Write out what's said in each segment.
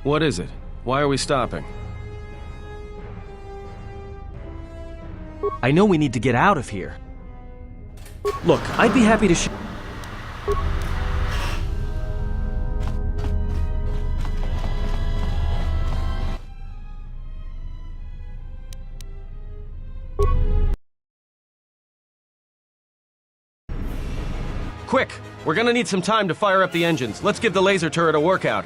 What is it? Why are we stopping? I know we need to get out of here. Look, I'd be happy to Quick! We're gonna need some time to fire up the engines. Let's give the laser turret a workout.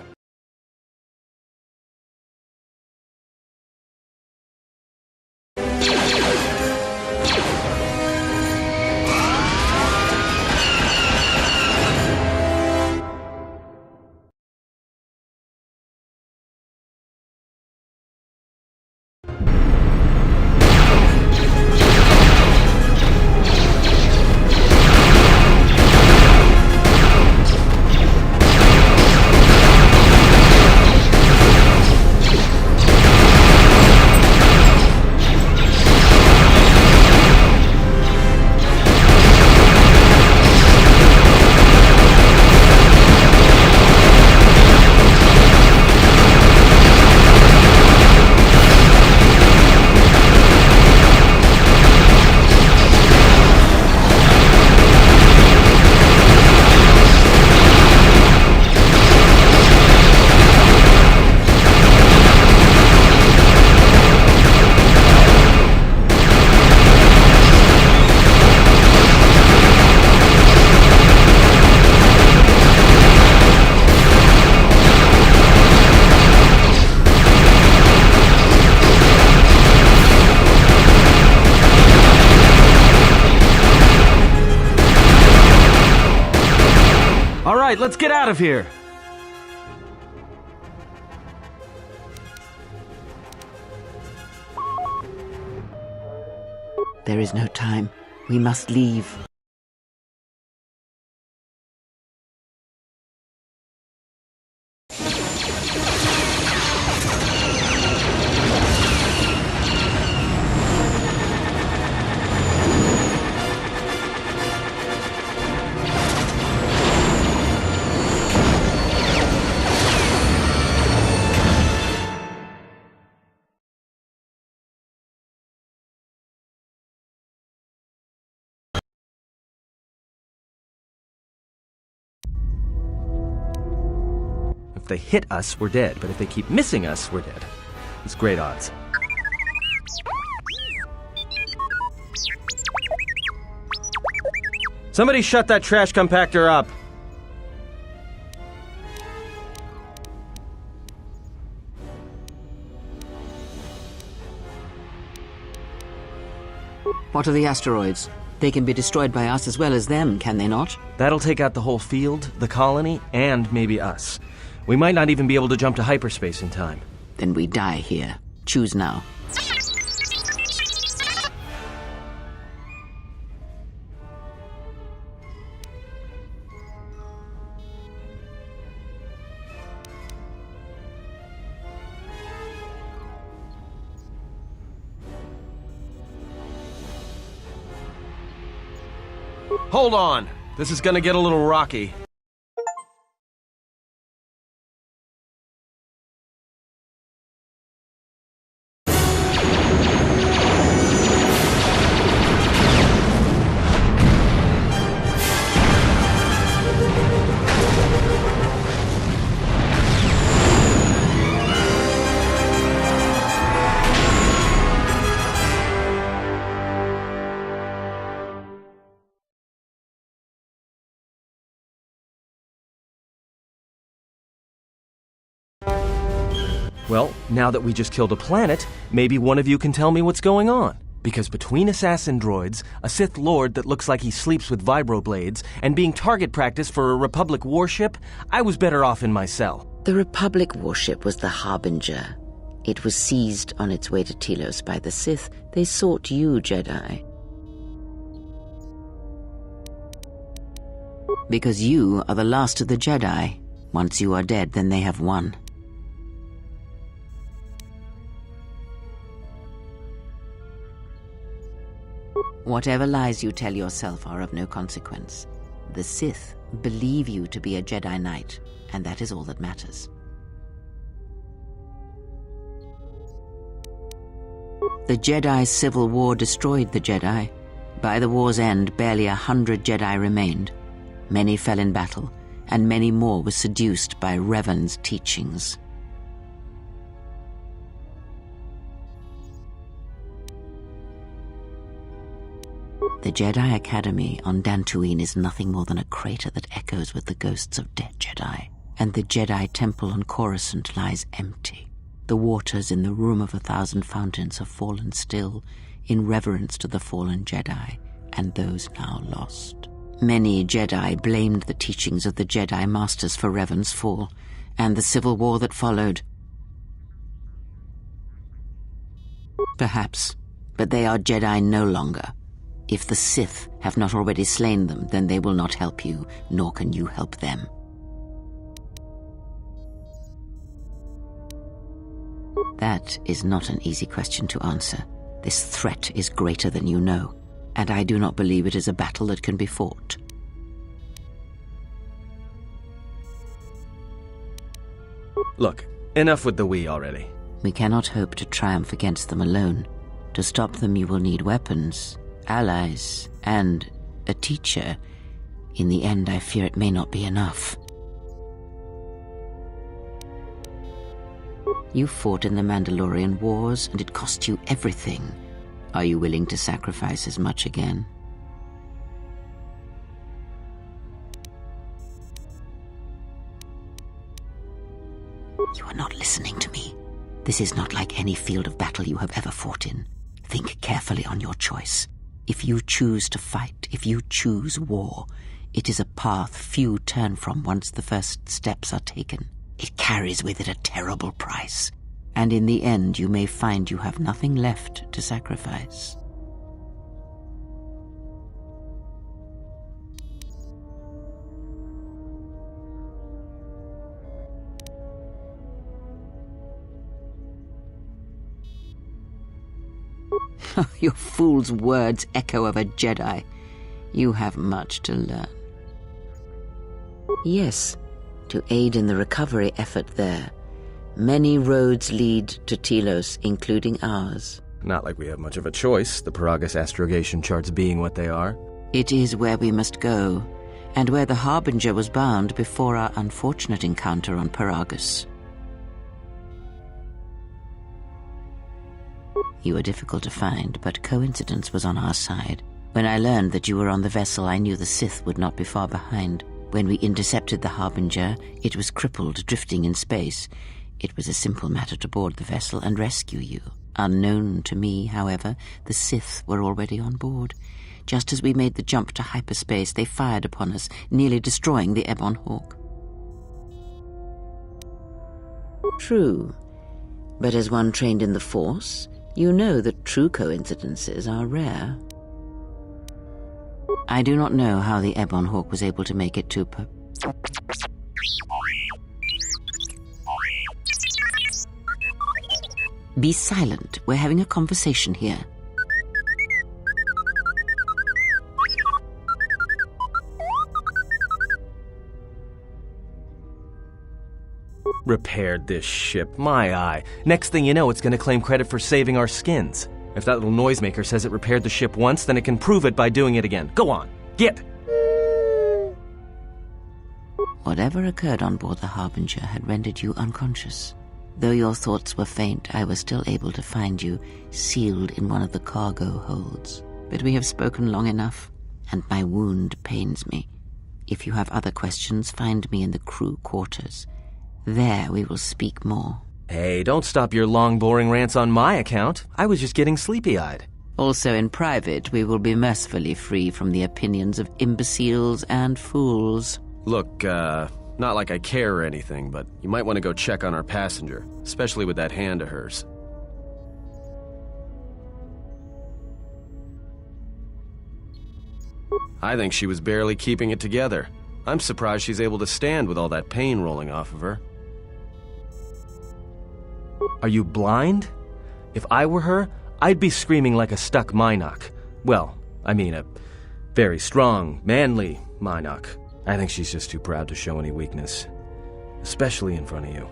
All right, let's get out of here! There is no time. We must leave. If they hit us, we're dead. But if they keep missing us, we're dead. It's great odds. Somebody shut that trash compactor up! What are the asteroids? They can be destroyed by us as well as them, can they not? That'll take out the whole field, the colony, and maybe us. We might not even be able to jump to hyperspace in time. Then we die here. Choose now. Hold on! This is gonna get a little rocky. Well, now that we just killed a planet, maybe one of you can tell me what's going on. Because between assassin droids, a Sith Lord that looks like he sleeps with vibroblades, and being target practice for a Republic warship, I was better off in my cell. The Republic warship was the Harbinger. It was seized on its way to Telos by the Sith. They sought you, Jedi. Because you are the last of the Jedi. Once you are dead, then they have won. Whatever lies you tell yourself are of no consequence. The Sith believe you to be a Jedi Knight, and that is all that matters. The Jedi Civil War destroyed the Jedi. By the war's end, barely 100 Jedi remained. Many fell in battle, and many more were seduced by Revan's teachings. The Jedi Academy on Dantooine is nothing more than a crater that echoes with the ghosts of dead Jedi, and the Jedi Temple on Coruscant lies empty. The waters in the Room of 1,000 Fountains have fallen still in reverence to the fallen Jedi and those now lost. Many Jedi blamed the teachings of the Jedi Masters for Revan's fall and the civil war that followed. Perhaps, but they are Jedi no longer. If the Sith have not already slain them, then they will not help you, nor can you help them. That is not an easy question to answer. This threat is greater than you know, and I do not believe it is a battle that can be fought. Look, enough with the we already. We cannot hope to triumph against them alone. To stop them, you will need weapons, allies, and a teacher. In the end, I fear it may not be enough. You fought in the Mandalorian Wars, and it cost you everything. Are you willing to sacrifice as much again? You are not listening to me. This is not like any field of battle you have ever fought in. Think carefully on your choice. If you choose to fight, if you choose war, it is a path few turn from once the first steps are taken. It carries with it a terrible price, and in the end you may find you have nothing left to sacrifice. Your fool's words echo of a Jedi. You have much to learn. Yes, to aid in the recovery effort there. Many roads lead to Telos, including ours. Not like we have much of a choice, the peragus astrogation charts being what they are. It is where we must go, and where the Harbinger was bound before our unfortunate encounter on Peragus. You were difficult to find, but coincidence was on our side. When I learned that you were on the vessel, I knew the Sith would not be far behind. When we intercepted the Harbinger, it was crippled, drifting in space. It was a simple matter to board the vessel and rescue you. Unknown to me, however, the Sith were already on board. Just as we made the jump to hyperspace, they fired upon us, nearly destroying the Ebon Hawk. True, but as one trained in the Force, you know that true coincidences are rare. I do not know how the Ebon Hawk was able to make it to Be silent. We're having a conversation here. Repaired this ship, my eye. Next thing you know, it's gonna claim credit for saving our skins. If that little noisemaker says it repaired the ship once, then it can prove it by doing it again. Go on, get! Whatever occurred on board the Harbinger had rendered you unconscious. Though your thoughts were faint, I was still able to find you, sealed in one of the cargo holds. But we have spoken long enough, and my wound pains me. If you have other questions, find me in the crew quarters. There we will speak more. Hey, don't stop your long, boring rants on my account. I was just getting sleepy-eyed. Also in private, we will be mercifully free from the opinions of imbeciles and fools. Look, not like I care or anything, but you might want to go check on our passenger, especially with that hand of hers. I think she was barely keeping it together. I'm surprised she's able to stand with all that pain rolling off of her. Are you blind? If I were her, I'd be screaming like a stuck Minoc. Well, I mean a very strong, manly Minoc. I think she's just too proud to show any weakness. Especially in front of you.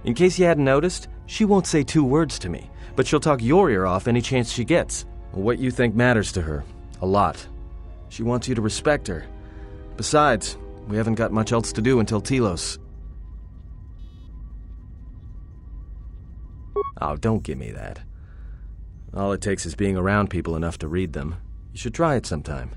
In case you hadn't noticed, she won't say 2 words to me, but she'll talk your ear off any chance she gets. What you think matters to her. A lot. She wants you to respect her. Besides, we haven't got much else to do until Telos. Oh, don't give me that. All it takes is being around people enough to read them. You should try it sometime.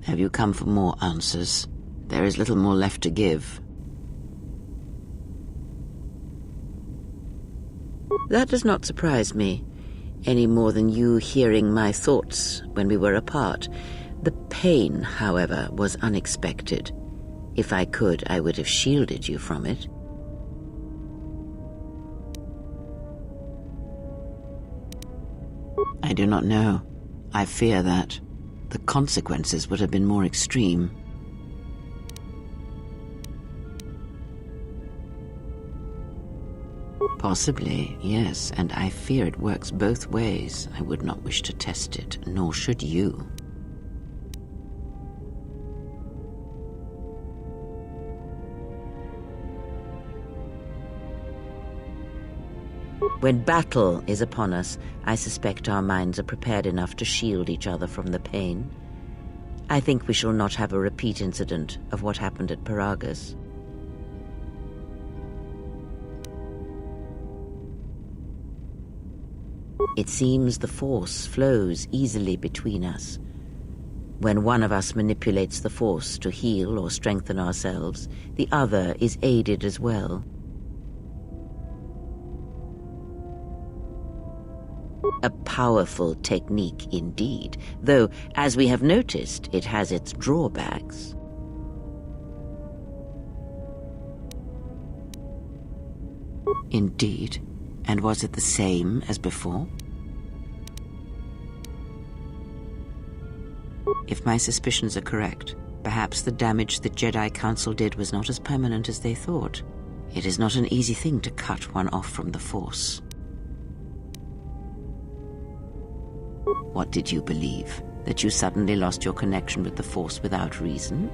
Have you come for more answers? There is little more left to give. That does not surprise me, any more than you hearing my thoughts when we were apart. The pain, however, was unexpected. If I could, I would have shielded you from it. I do not know. I fear that. The consequences would have been more extreme. Possibly, yes, and I fear it works both ways. I would not wish to test it, nor should you. When battle is upon us, I suspect our minds are prepared enough to shield each other from the pain. I think we shall not have a repeat incident of what happened at Peragus. It seems the Force flows easily between us. When one of us manipulates the Force to heal or strengthen ourselves, the other is aided as well. A powerful technique indeed, though, as we have noticed, it has its drawbacks. Indeed. And was it the same as before? If my suspicions are correct, perhaps the damage the Jedi Council did was not as permanent as they thought. It is not an easy thing to cut one off from the Force. What did you believe? That you suddenly lost your connection with the Force without reason?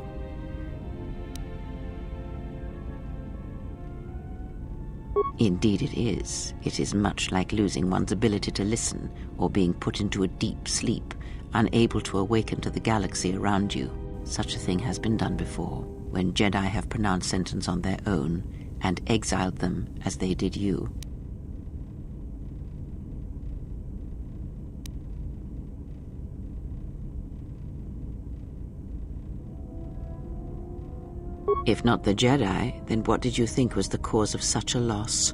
Indeed it is. It is much like losing one's ability to listen, or being put into a deep sleep, unable to awaken to the galaxy around you. Such a thing has been done before, when Jedi have pronounced sentence on their own, and exiled them as they did you. If not the Jedi, then what did you think was the cause of such a loss?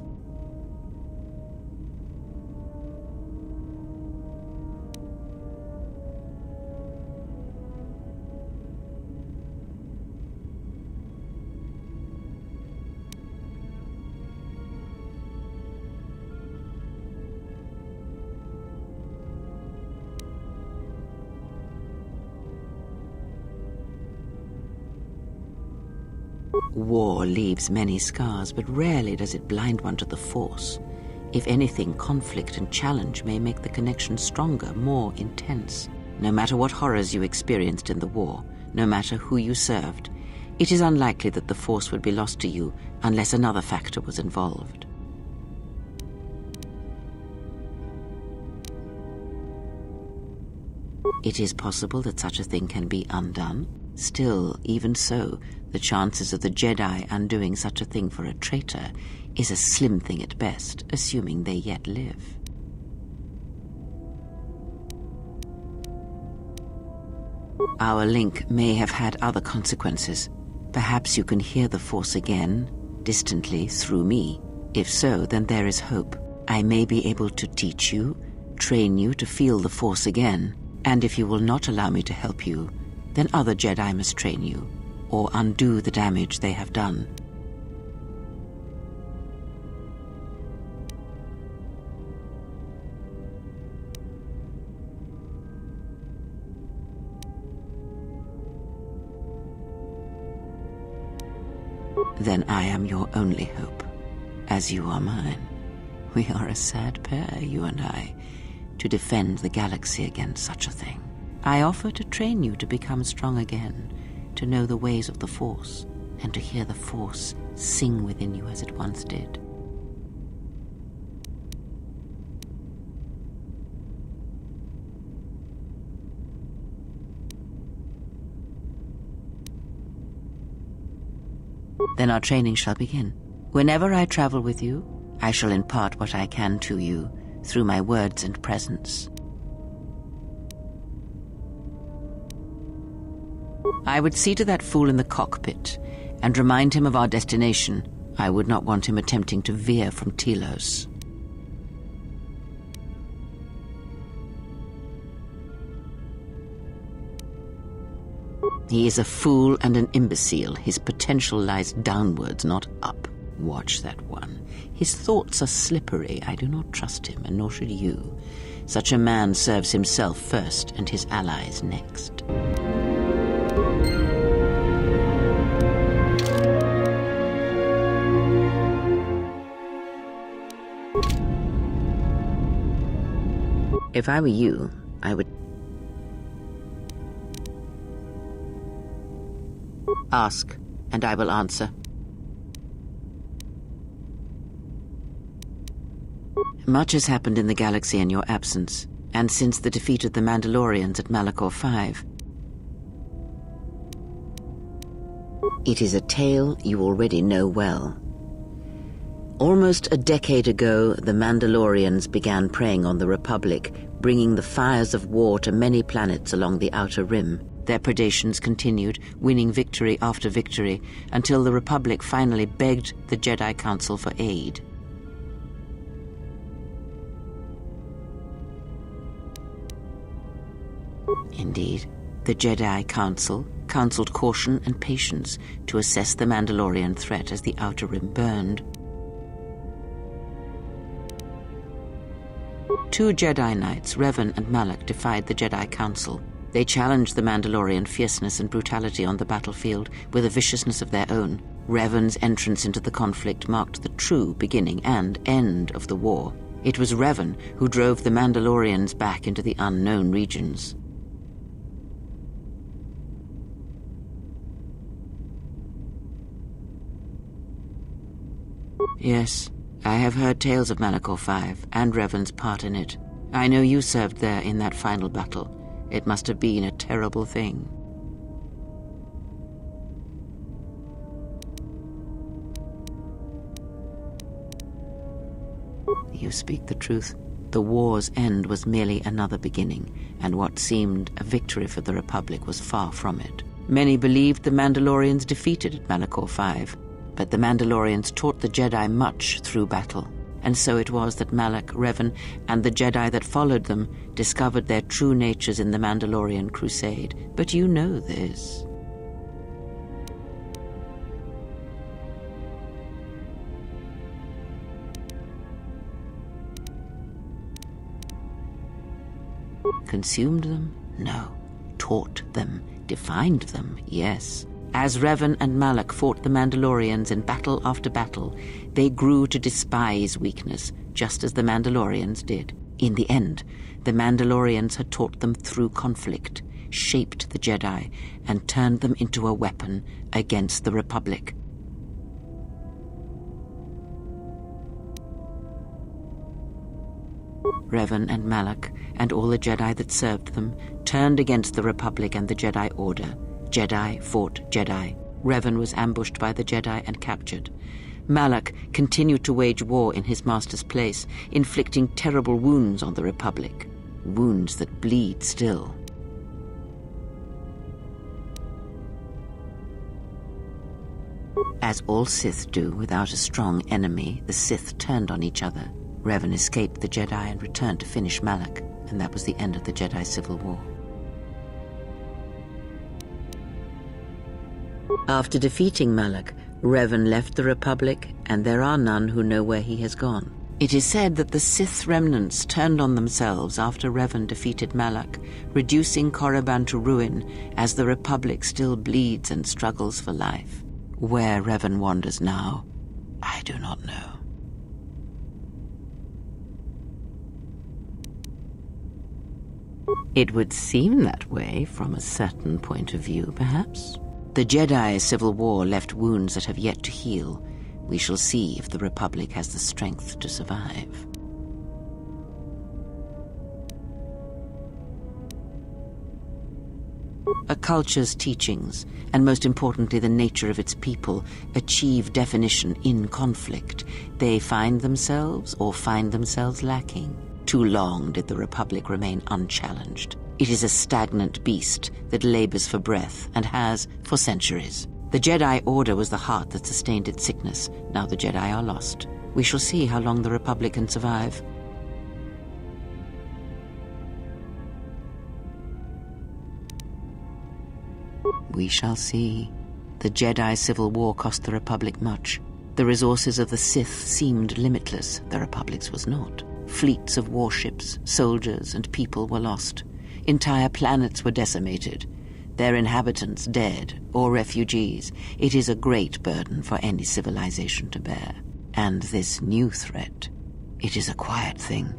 War leaves many scars, but rarely does it blind one to the Force. If anything, conflict and challenge may make the connection stronger, more intense. No matter what horrors you experienced in the war, no matter who you served, it is unlikely that the Force would be lost to you unless another factor was involved. It is possible that such a thing can be undone. Still, even so, the chances of the Jedi undoing such a thing for a traitor is a slim thing at best, assuming they yet live. Our link may have had other consequences. Perhaps you can hear the Force again, distantly, through me. If so, then there is hope. I may be able to teach you, train you to feel the Force again, and if you will not allow me to help you, then other Jedi must train you, or undo the damage they have done. Then I am your only hope, as you are mine. We are a sad pair, you and I, to defend the galaxy against such a thing. I offer to train you to become strong again, to know the ways of the Force, and to hear the Force sing within you as it once did. Then our training shall begin. Whenever I travel with you, I shall impart what I can to you through my words and presence. I would see to that fool in the cockpit and remind him of our destination. I would not want him attempting to veer from Telos. He is a fool and an imbecile. His potential lies downwards, not up. Watch that one. His thoughts are slippery. I do not trust him, and nor should you. Such a man serves himself first and his allies next. If I were you, I would ask, and I will answer. Much has happened in the galaxy in your absence, and since the defeat of the Mandalorians at Malachor 5. It is a tale you already know well. Almost a decade ago, the Mandalorians began preying on the Republic, bringing the fires of war to many planets along the Outer Rim. Their predations continued, winning victory after victory, until the Republic finally begged the Jedi Council for aid. Indeed, the Jedi Council counseled caution and patience to assess the Mandalorian threat as the Outer Rim burned. 2 Jedi Knights, Revan and Malak, defied the Jedi Council. They challenged the Mandalorian fierceness and brutality on the battlefield with a viciousness of their own. Revan's entrance into the conflict marked the true beginning and end of the war. It was Revan who drove the Mandalorians back into the unknown regions. Yes, I have heard tales of Malachor 5 and Revan's part in it. I know you served there in that final battle. It must have been a terrible thing. You speak the truth. The war's end was merely another beginning, and what seemed a victory for the Republic was far from it. Many believed the Mandalorians defeated at Malachor 5, but the Mandalorians taught the Jedi much through battle. And so it was that Malak, Revan, and the Jedi that followed them discovered their true natures in the Mandalorian crusade. But you know this. Consumed them? No. Taught them. Defined them? Yes. As Revan and Malak fought the Mandalorians in battle after battle, they grew to despise weakness, just as the Mandalorians did. In the end, the Mandalorians had taught them through conflict, shaped the Jedi, and turned them into a weapon against the Republic. Revan and Malak, and all the Jedi that served them, turned against the Republic and the Jedi Order, Jedi fought Jedi. Revan was ambushed by the Jedi and captured. Malak continued to wage war in his master's place, inflicting terrible wounds on the Republic. Wounds that bleed still. As all Sith do, without a strong enemy, the Sith turned on each other. Revan escaped the Jedi and returned to finish Malak, and that was the end of the Jedi Civil War. After defeating Malak, Revan left the Republic, and there are none who know where he has gone. It is said that the Sith remnants turned on themselves after Revan defeated Malak, reducing Korriban to ruin as the Republic still bleeds and struggles for life. Where Revan wanders now, I do not know. It would seem that way from a certain point of view, perhaps. The Jedi Civil War left wounds that have yet to heal. We shall see if the Republic has the strength to survive. A culture's teachings, and most importantly the nature of its people, achieve definition in conflict. They find themselves lacking. Too long did the Republic remain unchallenged. It is a stagnant beast that labors for breath and has for centuries. The Jedi Order was the heart that sustained its sickness. Now the Jedi are lost. We shall see how long the Republic can survive. We shall see. The Jedi Civil War cost the Republic much. The resources of the Sith seemed limitless. The Republic's was not. Fleets of warships, soldiers, and people were lost. Entire planets were decimated. Their inhabitants dead or refugees. It is a great burden for any civilization to bear. And this new threat, it is a quiet thing.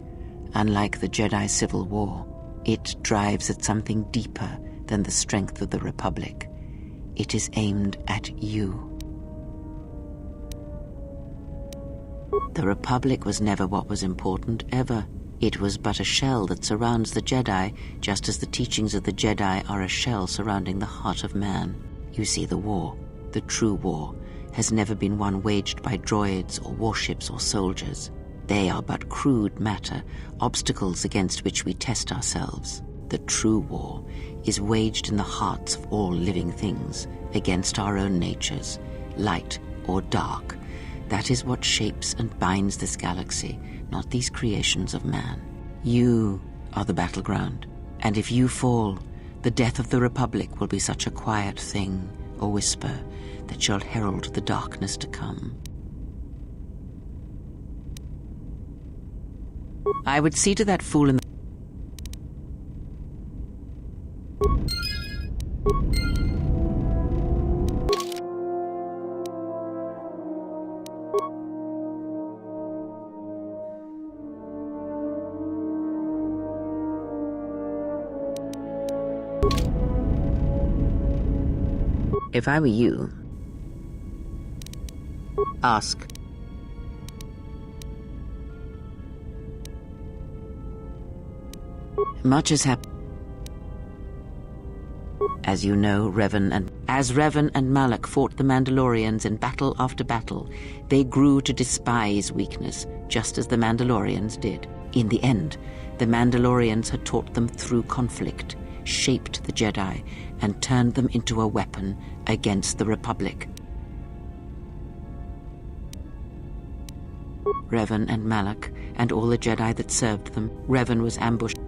Unlike the Jedi Civil War, it drives at something deeper than the strength of the Republic. It is aimed at you. The Republic was never what was important, ever. It was but a shell that surrounds the Jedi, just as the teachings of the Jedi are a shell surrounding the heart of man. You see, the war, the true war, has never been one waged by droids or warships or soldiers. They are but crude matter, obstacles against which we test ourselves. The true war is waged in the hearts of all living things, against our own natures, light or dark. That is what shapes and binds this galaxy, not these creations of man. You are the battleground, and if you fall, the death of the Republic will be such a quiet thing, a whisper, that shall herald the darkness to come. I would see to that fool in the... If I were you, ask. Much has happened. As you know, Revan and Malak fought the Mandalorians in battle after battle, they grew to despise weakness, just as the Mandalorians did. In the end, the Mandalorians had taught them through conflict, shaped the Jedi, and turned them into a weapon against the Republic. Revan and Malak, and all the Jedi that served them. Revan was ambushed.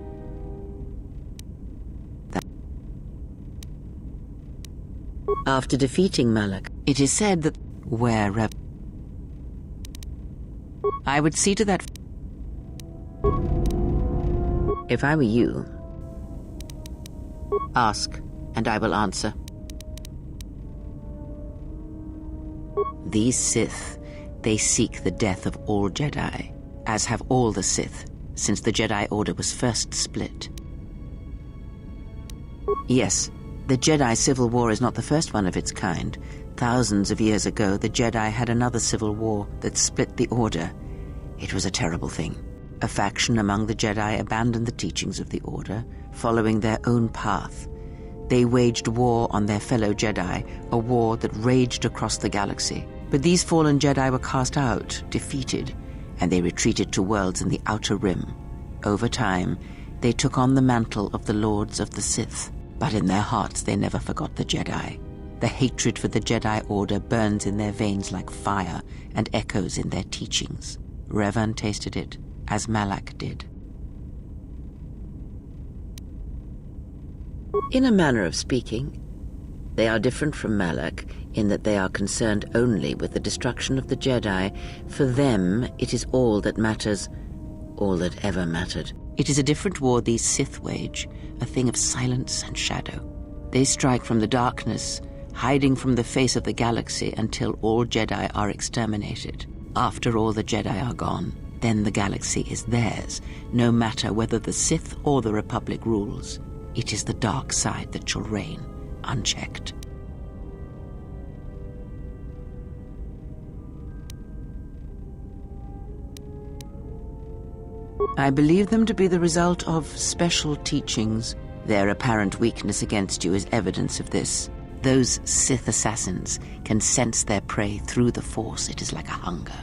After defeating Malak, it is said that where Revan... I would see to that... If I were you, ask, and I will answer. These Sith, they seek the death of all Jedi, as have all the Sith, since the Jedi Order was first split. Yes, the Jedi Civil War is not the first one of its kind. Thousands of years ago, the Jedi had another civil war that split the Order. It was a terrible thing. A faction among the Jedi abandoned the teachings of the Order, following their own path. They waged war on their fellow Jedi, a war that raged across the galaxy. But these fallen Jedi were cast out, defeated, and they retreated to worlds in the Outer Rim. Over time, they took on the mantle of the Lords of the Sith, but in their hearts they never forgot the Jedi. The hatred for the Jedi Order burns in their veins like fire and echoes in their teachings. Revan tasted it, as Malak did. In a manner of speaking, they are different from Malak in that they are concerned only with the destruction of the Jedi. For them, it is all that matters, all that ever mattered. It is a different war these Sith wage, a thing of silence and shadow. They strike from the darkness, hiding from the face of the galaxy until all Jedi are exterminated. After all the Jedi are gone, then the galaxy is theirs, no matter whether the Sith or the Republic rules. It is the dark side that shall reign, unchecked. I believe them to be the result of special teachings. Their apparent weakness against you is evidence of this. Those Sith assassins can sense their prey through the Force. It is like a hunger.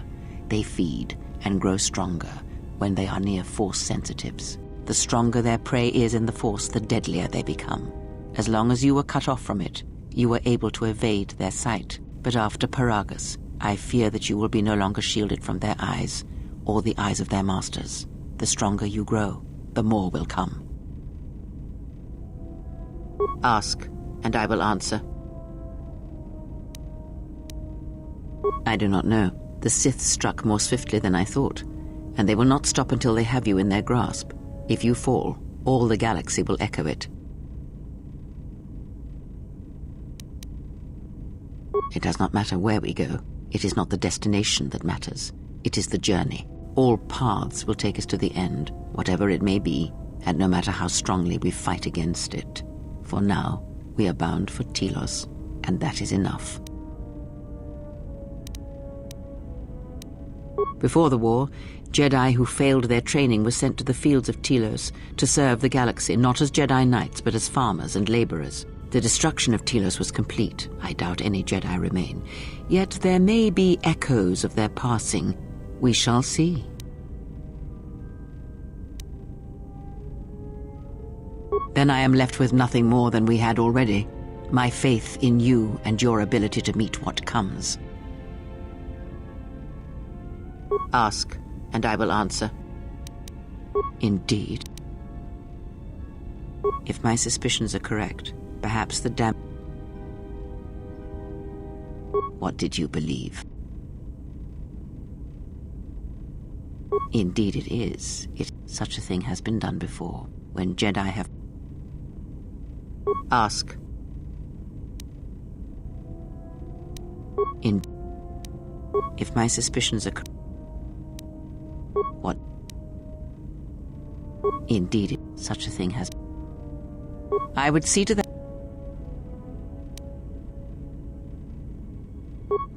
They feed and grow stronger when they are near Force sensitives. The stronger their prey is in the Force, the deadlier they become. As long as you were cut off from it, you were able to evade their sight. But after Peragus, I fear that you will be no longer shielded from their eyes, or the eyes of their masters. The stronger you grow, the more will come. Ask, and I will answer. I do not know. The Sith struck more swiftly than I thought, and they will not stop until they have you in their grasp. If you fall, all the galaxy will echo it. It does not matter where we go. It is not the destination that matters. It is the journey. All paths will take us to the end, whatever it may be, and no matter how strongly we fight against it. For now, we are bound for Telos, and that is enough. Before the war, Jedi who failed their training were sent to the fields of Telos to serve the galaxy, not as Jedi Knights, but as farmers and laborers. The destruction of Telos was complete. I doubt any Jedi remain. Yet there may be echoes of their passing. We shall see. Then I am left with nothing more than we had already. My faith in you and your ability to meet what comes. Ask, and I will answer. Indeed. If my suspicions are correct, perhaps the What did you believe? Indeed it is. Such a thing has been done before, when Jedi have... Ask. If my suspicions are... What? Indeed, such a thing has... I would see to that...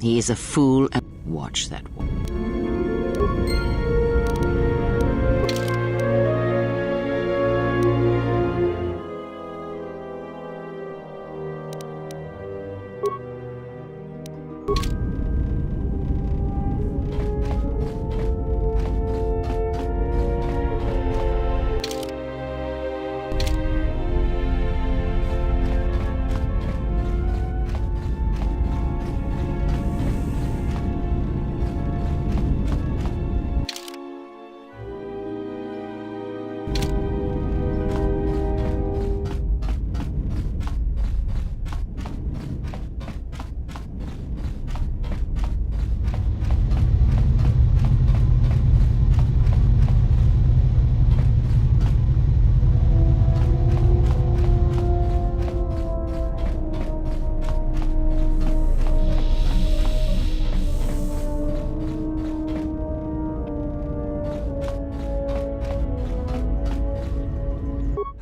He is a fool and... Watch that one.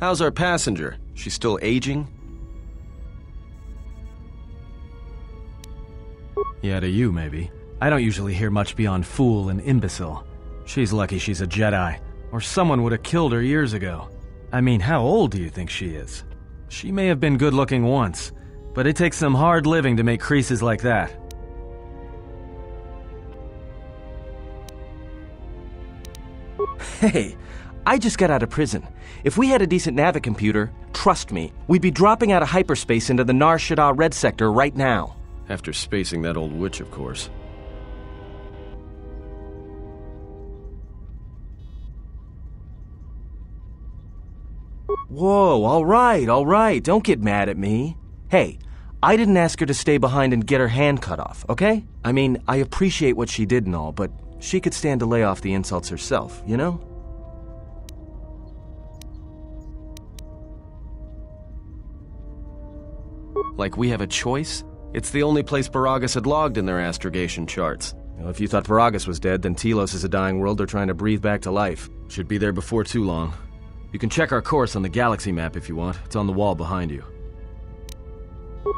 How's our passenger? She's still aging? Yeah, to you, maybe. I don't usually hear much beyond fool and imbecile. She's lucky she's a Jedi, or someone would have killed her years ago. I mean, how old do you think she is? She may have been good-looking once, but it takes some hard living to make creases like that. Hey, I just got out of prison. If we had a decent navicomputer, trust me, we'd be dropping out of hyperspace into the Nar Shaddaa Red Sector right now. After spacing that old witch, of course. Whoa, all right, don't get mad at me. Hey, I didn't ask her to stay behind and get her hand cut off, okay? I mean, I appreciate what she did and all, but she could stand to lay off the insults herself, you know? Like we have a choice? It's the only place Peragus had logged in their astrogation charts. Well, if you thought Peragus was dead, then Telos is a dying world they're trying to breathe back to life. Should be there before too long. You can check our course on the galaxy map if you want. It's on the wall behind you.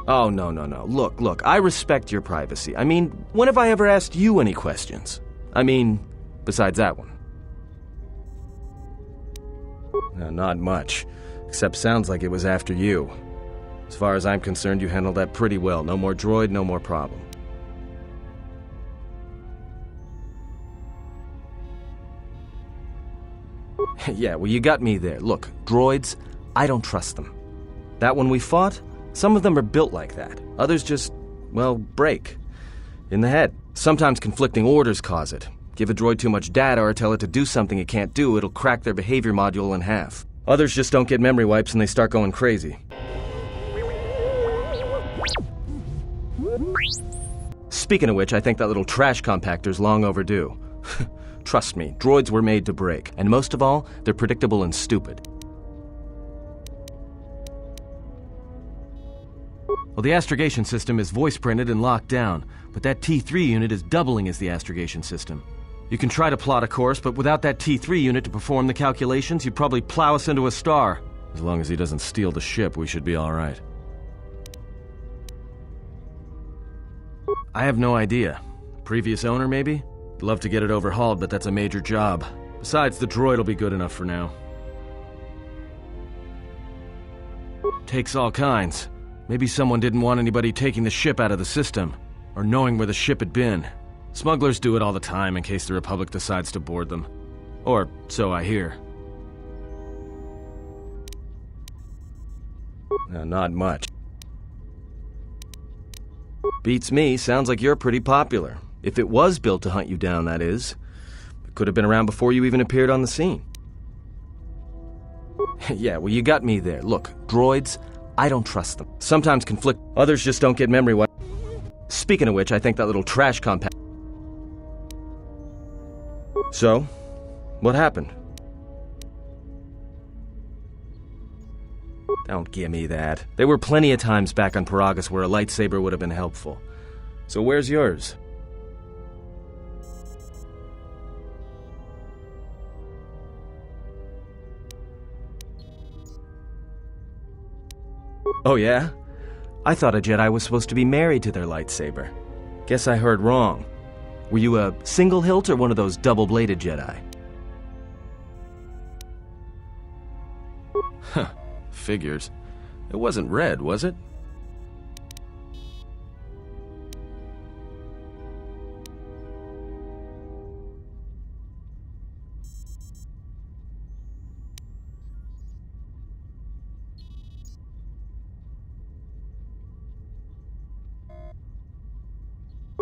Oh, no. Look, I respect your privacy. I mean, when have I ever asked you any questions? I mean, besides that one. No, not much. Except sounds like it was after you. As far as I'm concerned, you handled that pretty well. No more droid, no more problem. Yeah, well, you got me there. Look, droids, I don't trust them. That one we fought, some of them are built like that. Others just, well, break. In the head. Sometimes conflicting orders cause it. Give a droid too much data or tell it to do something it can't do, it'll crack their behavior module in half. Others just don't get memory wipes and they start going crazy. Speaking of which, I think that little trash compactor's long overdue. Trust me, droids were made to break, and most of all, they're predictable and stupid. Well, the astrogation system is voice-printed and locked down, but that T3 unit is doubling as the astrogation system. You can try to plot a course, but without that T3 unit to perform the calculations, you'd probably plow us into a star. As long as he doesn't steal the ship, we should be all right. I have no idea. Previous owner, maybe? Love to get it overhauled, but that's a major job. Besides, the droid will be good enough for now. Takes all kinds. Maybe someone didn't want anybody taking the ship out of the system, or knowing where the ship had been. Smugglers do it all the time in case the Republic decides to board them. Or so I hear. No, not much. Beats me, sounds like you're pretty popular. If it was built to hunt you down, that is. It could have been around before you even appeared on the scene. Yeah, well, you got me there. Look, droids, I don't trust them. Sometimes conflict. Others just don't get memory wipes. Speaking of which, I think that little trash compact. So, what happened? Don't give me that. There were plenty of times back on Peragus where a lightsaber would have been helpful. So where's yours? Oh yeah? I thought a Jedi was supposed to be married to their lightsaber. Guess I heard wrong. Were you a single hilt or one of those double-bladed Jedi? Huh. Figures. It wasn't red, was it?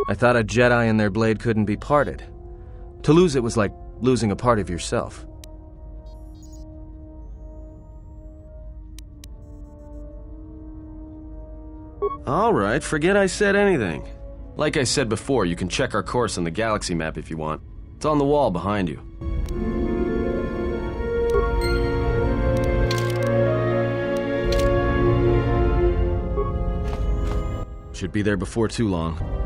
I thought a Jedi and their blade couldn't be parted. To lose it was like losing a part of yourself. All right, forget I said anything. Like I said before, you can check our course on the galaxy map if you want. It's on the wall behind you. Should be there before too long.